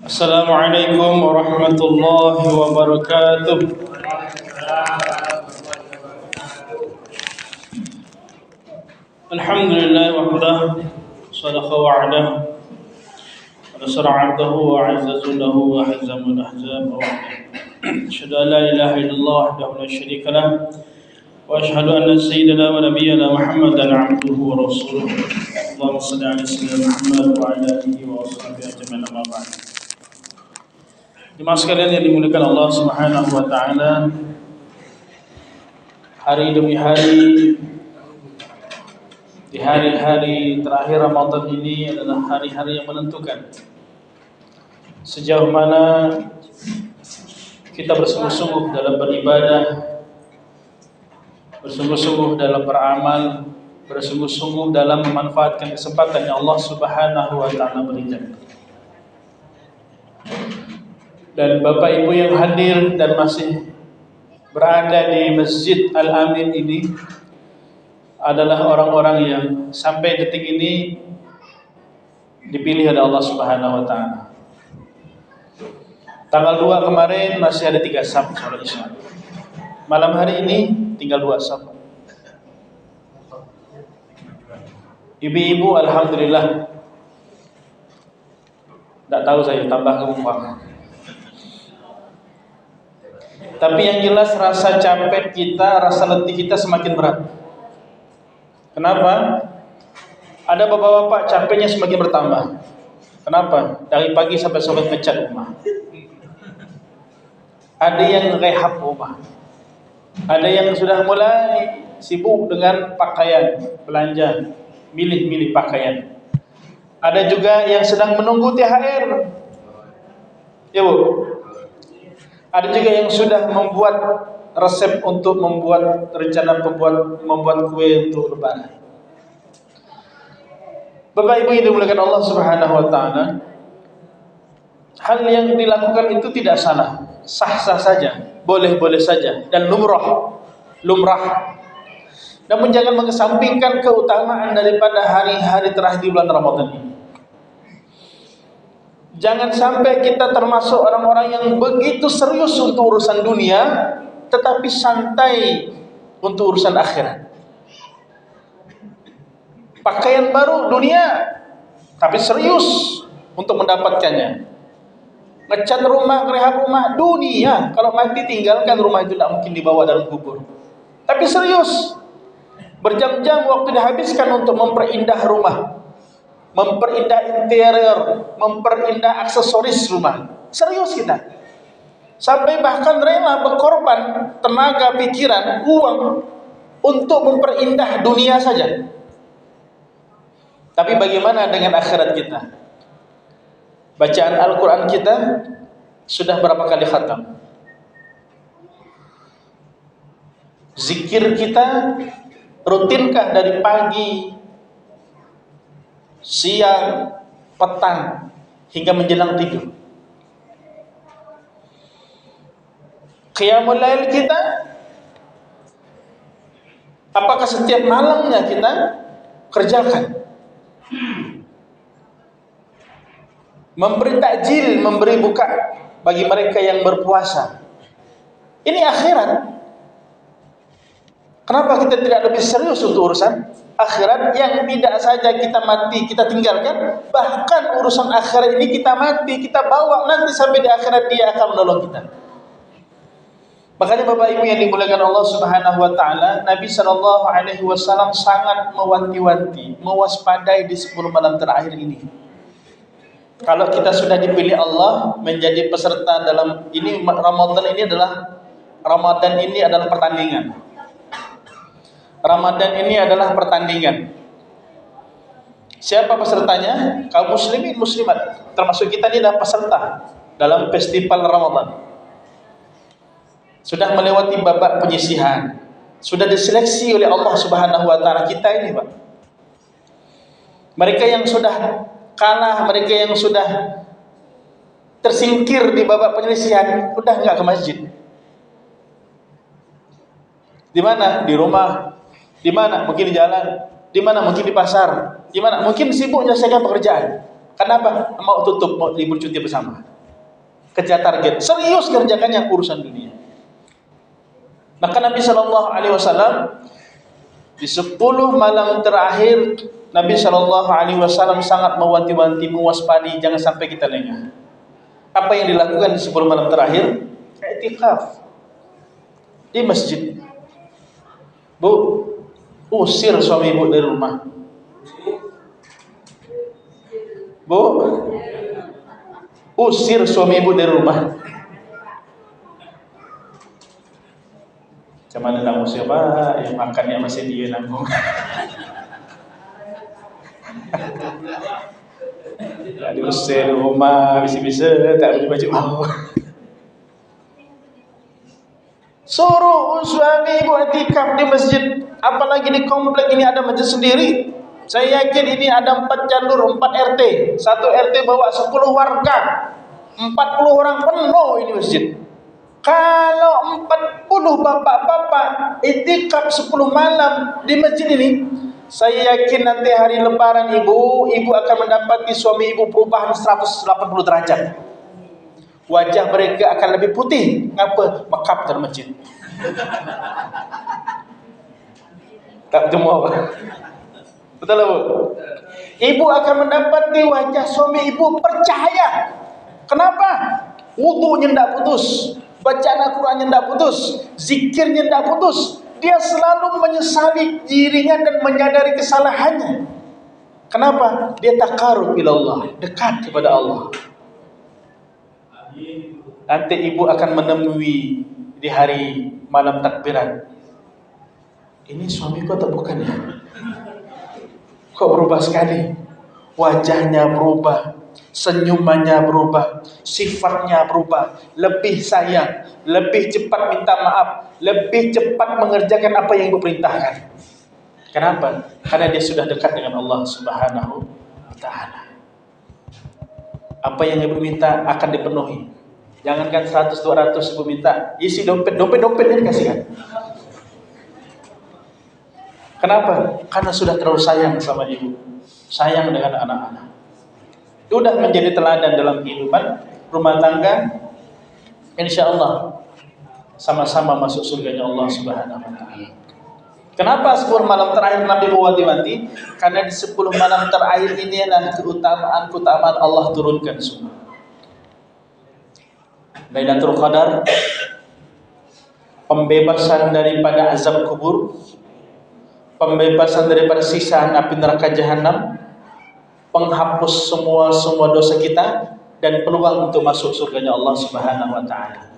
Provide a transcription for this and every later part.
السلام عليكم ورحمة الله وبركاته. الحمد لله وحده صدق وعده ونصر عبده وعز جنده وهزم الأحزاب وحده. أشهد أن لا إله إلا الله وحده لا شريك له وأشهد أن سيدنا ونبينا محمدا عبده ورسوله. اللهم صل على سيدنا محمد وعلى آله وصحبه أجمعين أما بعد. Jemaah sekalian yang dimuliakan Allah Subhanahu wa taala, hari demi hari di hari-hari terakhir Ramadan ini adalah hari-hari yang menentukan sejauh mana kita bersungguh-sungguh dalam beribadah, bersungguh-sungguh dalam beramal, bersungguh-sungguh dalam memanfaatkan kesempatan yang Allah Subhanahu wa taala berikan. Dan Bapak Ibu yang hadir dan masih berada di Masjid Al-Amin ini adalah orang-orang yang sampai detik ini dipilih oleh Allah Subhanahu wa taala. Tanggal 2 kemarin masih ada 3 saf salat Isya. Malam hari ini tinggal 2 saf. Ibu-ibu alhamdulillah. Tidak tahu saya tambah ke rumah. Tapi yang jelas rasa capek kita, rasa letih kita semakin berat. Kenapa? Ada bapak-bapak capeknya semakin bertambah. Kenapa? Dari pagi sampai sore ngecat rumah. Ada yang rehab rumah. Ada yang sudah mulai sibuk dengan pakaian, belanja, milih-milih pakaian. Ada juga yang sedang menunggu THR. Ya Bu. Ada juga yang sudah membuat resep untuk membuat rencana membuat kue untuk lebaran. Bapak Ibu yang dimuliakan Allah Subhanahu wa taala, hal yang dilakukan itu tidak salah, sah-sah saja, boleh-boleh saja dan lumrah. Namun jangan mengesampingkan keutamaan daripada hari-hari terakhir di bulan Ramadan ini. Jangan sampai kita termasuk orang-orang yang begitu serius untuk urusan dunia tetapi santai untuk urusan akhirat. Pakaian baru dunia tapi serius untuk mendapatkannya. Ngecat rumah, rehab rumah dunia, kalau mati tinggalkan rumah itu tidak mungkin dibawa dalam kubur. Tapi serius, berjam-jam waktu dihabiskan untuk memperindah rumah, memperindah interior, memperindah aksesoris rumah. Serius kita. Sampai bahkan rela berkorban tenaga, pikiran, uang untuk memperindah dunia saja. Tapi bagaimana dengan akhirat kita? Bacaan Al-Quran kita sudah berapa kali khatam? Zikir kita rutinkah dari pagi, siang, petang hingga menjelang tidur? Qiyamul lail kita, apakah setiap malamnya kita kerjakan? Memberi takjil, memberi buka bagi mereka yang berpuasa. Ini akhirat. Kenapa kita tidak lebih serius untuk urusan akhirat yang tidak saja kita mati kita tinggalkan, bahkan urusan akhirat ini kita mati kita bawa nanti sampai di akhirat dia akan menolong kita. Makanya Bapak Ibu yang dimuliakan Allah Subhanahu wa taala, Nabi sallallahu alaihi wasallam sangat mewanti-wanti, mewaspadai di 10 malam terakhir ini. Kalau kita sudah dipilih Allah menjadi peserta dalam ini, Ramadan ini adalah pertandingan. Ramadan ini adalah pertandingan. Siapa pesertanya? Kaum muslimin muslimat. Termasuk kita ini adalah peserta dalam festival Ramadan. Sudah melewati babak penyisihan. Sudah diseleksi oleh Allah Subhanahu wa taala kita ini, Pak. Mereka yang sudah kalah, mereka yang sudah tersingkir di babak penyelesaian, udah enggak ke masjid. Di mana? Di rumah. Di mana? Mungkin di jalan. Di mana? Mungkin di pasar. Di mana? Mungkin sibuk menyelesaikan pekerjaan. Kenapa? Mau tutup, mau libur cuti bersama. kejar target, serius kerjakannya urusan dunia. Maka Nabi SAW di 10 malam terakhir, Nabi SAW sangat mewanti-wanti, mewaspadi, jangan sampai kita lengah. Apa yang dilakukan di 10 malam terakhir? I'tikaf di masjid. Bu, usir suami ibu dari rumah. Bu, usir suami ibu dari rumah. Macam mana nak usir pak? Yang makannya masih dia nanggung. Tak diusir di rumah, bisa-bisa tak boleh baju mau. Suruh suami ibu i'tikaf di masjid, apalagi di komplek ini ada masjid sendiri. Saya yakin ini ada 4 jalur, 4 RT. Satu RT bawa 10 warga, 40 orang penuh ini masjid. Kalau 40 bapak-bapak i'tikaf 10 malam di masjid ini, saya yakin nanti hari lebaran ibu akan mendapati suami ibu perubahan 180 derajat. Wajah mereka akan lebih putih. Ngapa? Makap dalam masjid. Tak semua. Betul tak, Bu? Ibu akan mendapati wajah suami ibu percahaya. Kenapa? Wudunya tidak putus, bacaan Al-Qurannya tidak putus, zikirnya tidak putus. Dia selalu menyesali dirinya dan menyadari kesalahannya. Kenapa? Dia taqarrub ila Allah, dekat kepada Allah. Nanti ibu akan menemui di hari malam takbiran, ini suamiku atau bukan ya? Kok berubah sekali? Wajahnya berubah, senyumannya berubah, sifatnya berubah, lebih sayang, lebih cepat minta maaf, lebih cepat mengerjakan apa yang ibu perintahkan. Kenapa? Karena dia sudah dekat dengan Allah Subhanahu wa ta'ala. Apa yang ibu minta akan dipenuhi. Jangankan 100-200 ibu minta, isi dompet-dompetnya dikasihkan. Kenapa? Karena sudah terlalu sayang sama ibu, sayang dengan anak-anak. Sudah menjadi teladan dalam kehidupan rumah tangga. Insya Allah sama-sama masuk surganya Allah Subhanahu wa ta'ala. Kenapa 10 malam terakhir Nabi mewanti-wanti? Karena di 10 malam terakhir ini adalah keutamaan Allah turunkan semua. Lailatul Qadar, pembebasan daripada azab kubur, pembebasan daripada sisa api neraka jahanam, penghapus semua dosa kita, dan peluang untuk masuk surganya Allah Subhanahu wa ta'ala.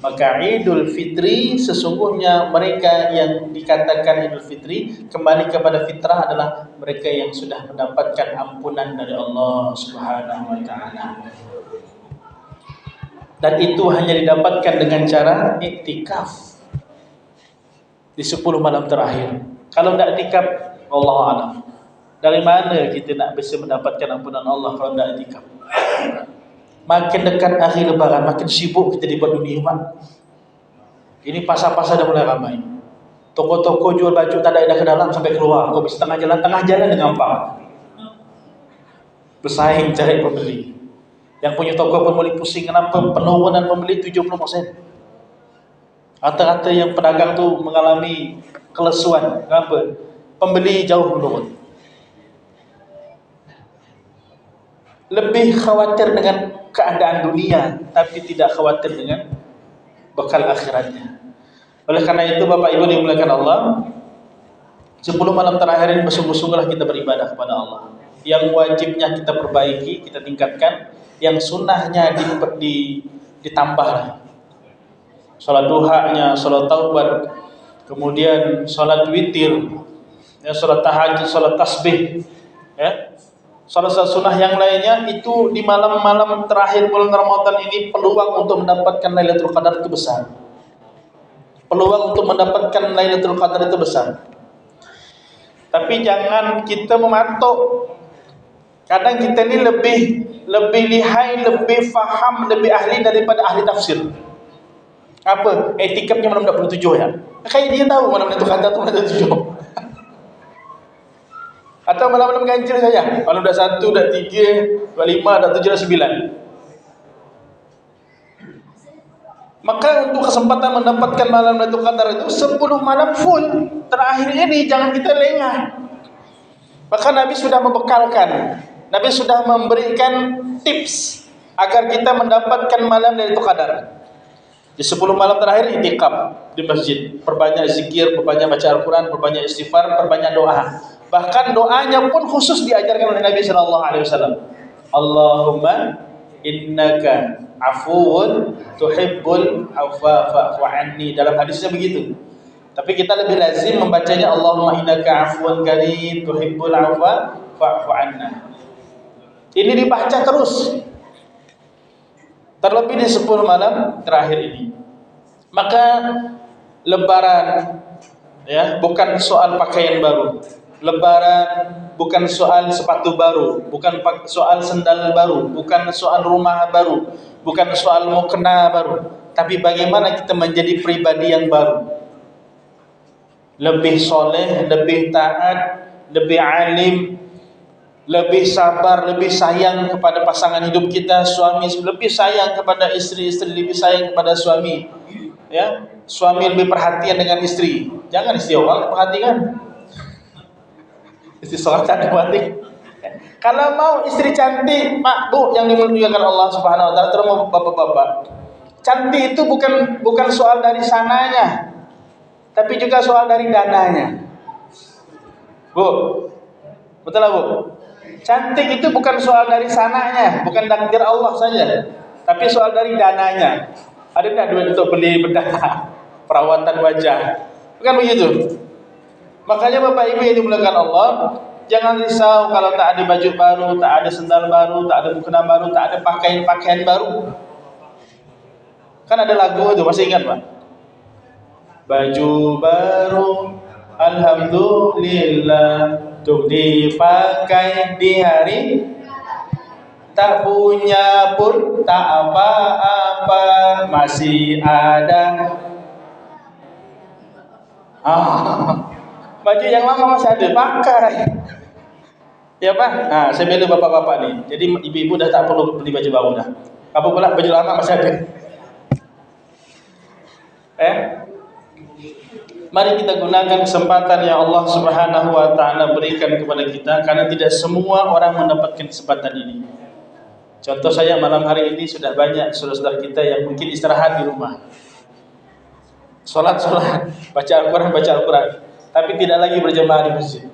Maka Idul Fitri, sesungguhnya mereka yang dikatakan Idul Fitri kembali kepada fitrah adalah mereka yang sudah mendapatkan ampunan dari Allah Subhanahu wa ta'ala. Dan itu hanya didapatkan dengan cara iktikaf di 10 malam terakhir. Kalau tidak iktikaf, Allah alam, dari mana kita nak bisa mendapatkan ampunan Allah kalau tidak iktikaf? Makin dekat akhir lebaran, makin sibuk kita dibuat dunia. Ini pasar-pasar dah mulai ramai. Toko-toko jual baju tak ada ke dalam sampai keluar. Kau bisa tengah jalan dengan apa? Bersaing cari pembeli. Yang punya toko pun mulai pusing. Kenapa? Penurunan pembeli 70%. Rata-rata yang pedagang tu mengalami kelesuan. Kenapa? Pembeli jauh menurun. Lebih khawatir dengan keadaan dunia, tapi tidak khawatir dengan bekal akhiratnya. Oleh karena itu Bapak Ibu dimuliakan Allah, 10 malam terakhir ini bersungguh-sungguhlah kita beribadah kepada Allah. Yang wajibnya kita perbaiki, kita tingkatkan, yang sunnahnya ditambah. Salat duhanya, salat taubat, kemudian salat witir, ya, salat tahajud, salat tasbih, ya. Salat sunnah yang lainnya itu di malam-malam terakhir bulan Ramadan ini peluang untuk mendapatkan Lailatul Qadar itu besar. Peluang untuk mendapatkan Lailatul Qadar itu besar. Tapi jangan kita mematok. Kadang kita ini lebih lihai, lebih faham, lebih ahli daripada ahli tafsir. Apa? Etikapnya malam 27 ya. Kayak dia tahu malam Lailatul Qadar itu malam 27. Atau malam-malam ganjil saja. Malam dah 1, dah 3, dah 5, dah 7, dah 9. Maka untuk kesempatan mendapatkan malam Lailatul Qadar itu 10 malam full. Terakhir ini jangan kita lengah. Maka Nabi sudah membekalkan, Nabi sudah memberikan tips agar kita mendapatkan malam Lailatul Qadar. Di 10 malam terakhir itikaf di masjid, perbanyak zikir, perbanyak baca Al-Quran, perbanyak istighfar, perbanyak doa. Bahkan doanya pun khusus diajarkan oleh Nabi sallallahu alaihi wasallam. Allahumma innaka afuwun tuhibbul afwa fa'fu anni. Dalam hadisnya begitu. Tapi kita lebih lazim membacanya Allahumma innaka afuwun karim tuhibbul afwa fa'fu anna. Ini dibaca terus. Terlebih di 10 malam terakhir ini. Maka lebaran ya, bukan soal pakaian baru. Lebaran bukan soal sepatu baru, bukan soal sendal baru, bukan soal rumah baru, bukan soal mukena baru, tapi bagaimana kita menjadi pribadi yang baru. Lebih soleh, lebih taat, lebih alim, lebih sabar, lebih sayang kepada pasangan hidup kita, suami lebih sayang kepada istri, istri lebih sayang kepada suami. Ya, suami lebih perhatian dengan istri. Jangan istri orang perhatikan. Istri seorang cantik cantik. Kalau mau istri cantik, Pak, Bu, yang dimuliakan Allah Subhanahu wa taala, terutama bapak-bapak. Cantik itu bukan soal dari sananya, tapi juga soal dari dananya. Bu, betul lah Bu. Cantik itu bukan soal dari sananya, bukan takdir Allah saja, tapi soal dari dananya. Ada tidak duit untuk beli bedah, perawatan wajah? Bukan begitu. Makanya Bapak Ibu yang dimuliakan Allah, jangan risau kalau tak ada baju baru, tak ada sendal baru, tak ada mukena baru, tak ada pakaian baru. Kan ada lagu itu, masih ingat Pak? Baju baru, alhamdulillah, untuk dipakai di hari, tak punya pun tak apa-apa, masih ada. Baju yang lama masih ada, pakai. Ya Pak, nah saya bela bapak-bapak nih. Jadi ibu-ibu dah tak perlu beli baju baru dah. Apa pula baju lama masih ada. Mari kita gunakan kesempatan yang Allah Subhanahu wa taala berikan kepada kita, karena tidak semua orang mendapatkan kesempatan ini. Contoh saya malam hari ini sudah banyak saudara-saudara kita yang mungkin istirahat di rumah. Salat, baca Al-Quran, tapi tidak lagi berjamaah di masjid.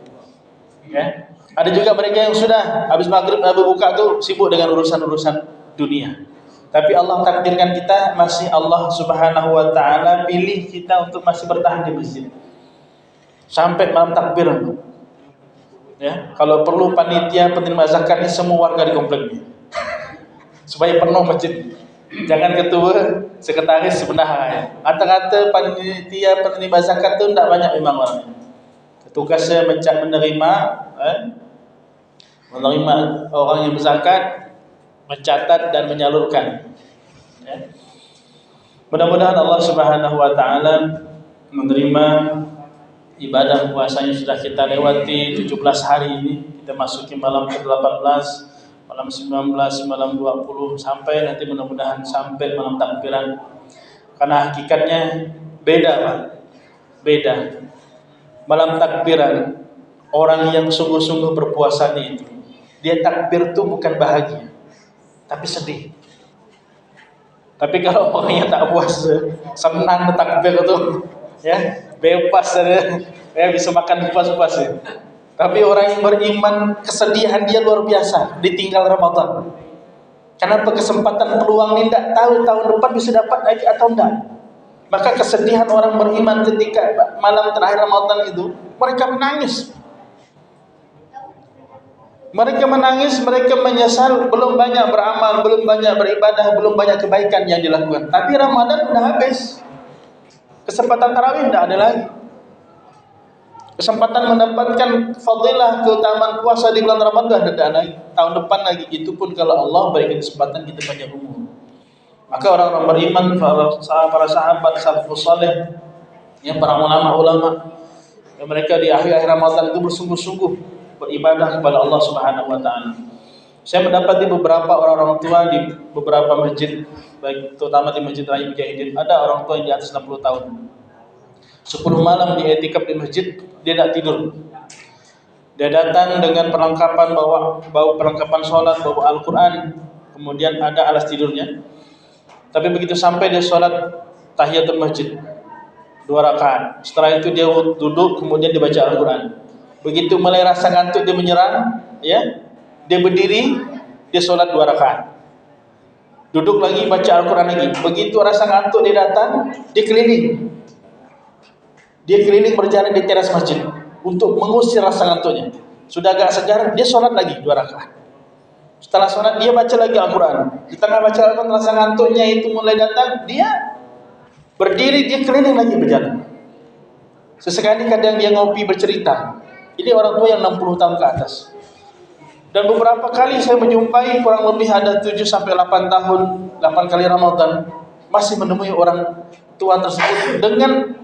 Ya. Ada juga mereka yang sudah habis maghrib, habis buka tuh sibuk dengan urusan-urusan dunia. Tapi Allah takdirkan kita masih, Allah Subhanahu wa taala pilih kita untuk masih bertahan di masjid sampai malam takbir. Ya, kalau perlu panitia penerima zakat ini semua warga di kompleknya supaya penuh masjid. Jangan ketua, sekretaris, bendahara. Kata-kata panitia penerima zakat itu tidak banyak memang orangnya. Tugasnya menerima orang yang berzakat, mencatat dan menyalurkan. Ya. Mudah-mudahan Allah Subhanahu wa taala menerima ibadah puasanya sudah kita lewati 17 hari ini. Kita masuki malam ke-18, malam 19, malam 20, sampai nanti mudah-mudahan sampai malam takbiran. Karena hakikatnya beda Pak. Beda. Malam takbiran, orang yang sungguh-sungguh berpuasanya itu, dia takbir itu bukan bahagia, tapi sedih. Tapi kalau orangnya tak puasa, senang takbir itu, ya bebas ya, bisa makan puas-puas ya. Tapi orang yang beriman, kesedihan dia luar biasa ditinggal Ramadan. Kenapa? Kesempatan peluang ini tidak tahu tahun depan bisa dapat lagi atau enggak. Maka kesedihan orang beriman ketika malam terakhir Ramadan itu, mereka menangis. Mereka menangis, mereka menyesal, belum banyak beramal, belum banyak beribadah, belum banyak kebaikan yang dilakukan. Tapi Ramadan sudah habis. Kesempatan tarawih tidak ada lagi. Kesempatan mendapatkan fadilah, keutamaan puasa di bulan Ramadan tidak ada lagi. Tahun depan lagi, itu pun kalau Allah berikan kesempatan kita panjang umur. Maka orang-orang beriman, para sahabat, salafus saleh, yang para ulama-ulama, mereka di akhir-akhir Ramadan itu bersungguh-sungguh beribadah kepada Allah Subhanahu wa taala. Saya mendapati beberapa orang-orang tua di beberapa masjid, baik terutama di Masjid Raya Mujahidin, ada orang tua yang di atas 60 tahun. 10 malam dia i'tikaf di masjid, dia tak tidur. Dia datang dengan perlengkapan, bawa perlengkapan sholat, bawa Al-Quran, kemudian ada alas tidurnya. Tapi begitu sampai dia sholat tahiyatul masjid 2 rakaat, setelah itu dia duduk, kemudian dia baca Al-Quran. Begitu mulai rasa ngantuk dia menyerang, ya, dia berdiri, dia sholat 2 rakaat, duduk lagi, baca Al-Quran lagi. Begitu rasa ngantuk dia datang, dia keliling berjalan di teras masjid untuk mengusir rasa ngantuknya. Sudah agak segar, dia sholat lagi 2 rakaat. Setelah sholat dia baca lagi Al-Quran. Di tengah baca Al-Quran rasa ngantuknya itu mulai datang, dia berdiri, dia keliling lagi berjalan. Sesekali kadang dia ngopi bercerita. Ini orang tua yang 60 tahun ke atas. Dan beberapa kali saya menjumpai kurang lebih ada 7 sampai 8 tahun, 8 kali Ramadan, masih menemui orang tua tersebut dengan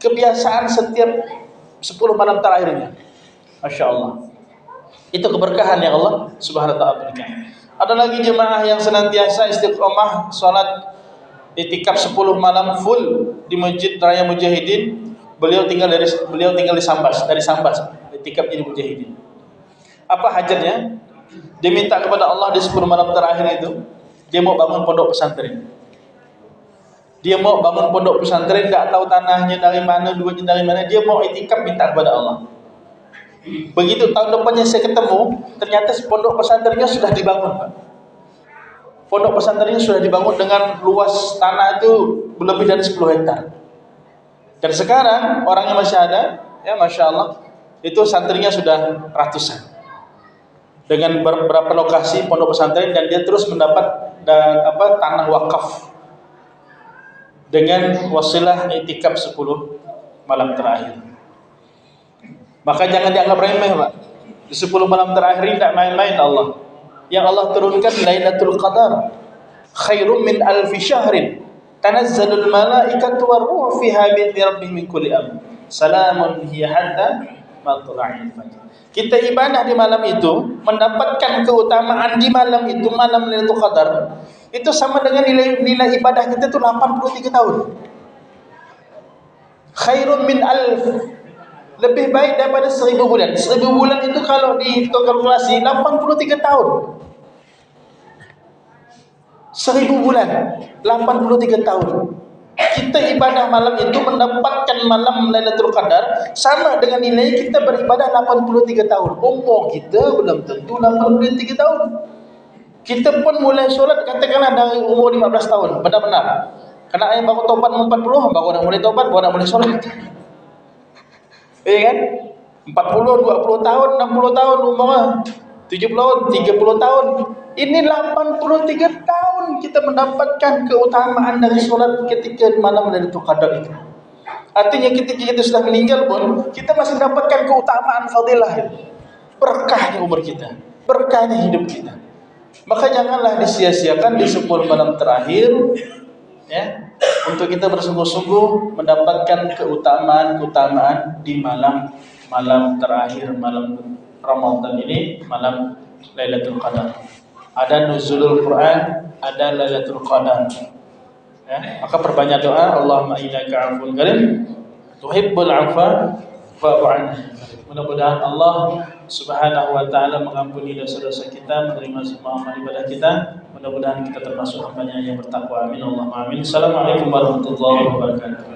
kebiasaan setiap 10 malam terakhirnya. Masya Allah. Itu keberkahan yang Allah Subhanahu wa ta'ala berikan. Ada lagi jemaah yang senantiasa istiqomah salat i'tikaf 10 malam full di Masjid Raya Mujahidin. Beliau tinggal di Sambas, dari Sambas i'tikaf di Mujahidin. Apa hajatnya? Dia minta kepada Allah di 10 malam terakhir itu, dia mau bangun pondok pesantren. Dia mau bangun pondok pesantren, enggak tahu tanahnya dari mana, duitnya dari mana, dia mau i'tikaf minta kepada Allah. Begitu tahun depannya saya ketemu, ternyata pondok pesantrennya sudah dibangun, Pak. Pondok pesantrennya sudah dibangun dengan luas tanah itu lebih dari 10 hektar. Dan sekarang orangnya masih ada, ya Masya Allah, itu santrinya sudah ratusan. Dengan beberapa lokasi pondok pesantren, dan dia terus mendapat tanah wakaf dengan wasilah i'tikaf 10 malam terakhir. Maka jangan dianggap remeh, Pak. Di 10 malam terakhir ini tidak main-main Allah. Yang Allah turunkan Lailatul Qadar, khairum min alfi syahrin, tanazzalul malaikatu war-ruhu fiha bi rabbihim min kulli amr. Salamun hiya hatta matla'il fajr. Kita ibadah di malam itu, mendapatkan keutamaan di malam itu, malam Lailatul Qadar, itu sama dengan nilai ibadah kita itu 83 tahun. Khairun min alf, lebih baik daripada 1000 bulan. 1000 bulan itu kalau dihitung kalkulasi 83 tahun. 1000 bulan 83 tahun. Kita ibadah malam itu mendapatkan malam Lailatul Qadar sama dengan nilai kita beribadah 83 tahun. Umur kita belum tentu 83 tahun. Kita pun mulai solat katakanlah dari umur 15 tahun, benar-benar. Karena yang baru taubat 40, baru nak mulai taubat, baru nak mulai solat. Iya kan? 40, 20 tahun, 60 tahun umurnya, 70 tahun, 30 tahun. Ini 83 tahun kita mendapatkan keutamaan dari solat ketika malam Lailatul Qadar itu. Artinya ketika kita sudah meninggal pun, kita masih mendapatkan keutamaan fadilah. Berkahnya umur kita, berkahnya hidup kita. Maka janganlah disia-siakan di 10 malam terakhir, ya, untuk kita bersungguh-sungguh mendapatkan keutamaan di malam terakhir, malam Ramadan ini, malam Lailatul Qadar. Ada nuzulul Quran, ada Lailatul Qadar. Ya, maka perbanyak doa, Allahumma innaka 'afuwwun karim, tuhibbul 'afwa fa'fu 'anna. Mudah-mudahan Allah Subhanahu wa taala mengampuni dosa-dosa kita, menerima semua amal ibadah kita. Mudah-mudahan kita termasuk hamba-Nya yang bertakwa. Amin Allahumma amin. Assalamualaikum warahmatullahi wabarakatuh.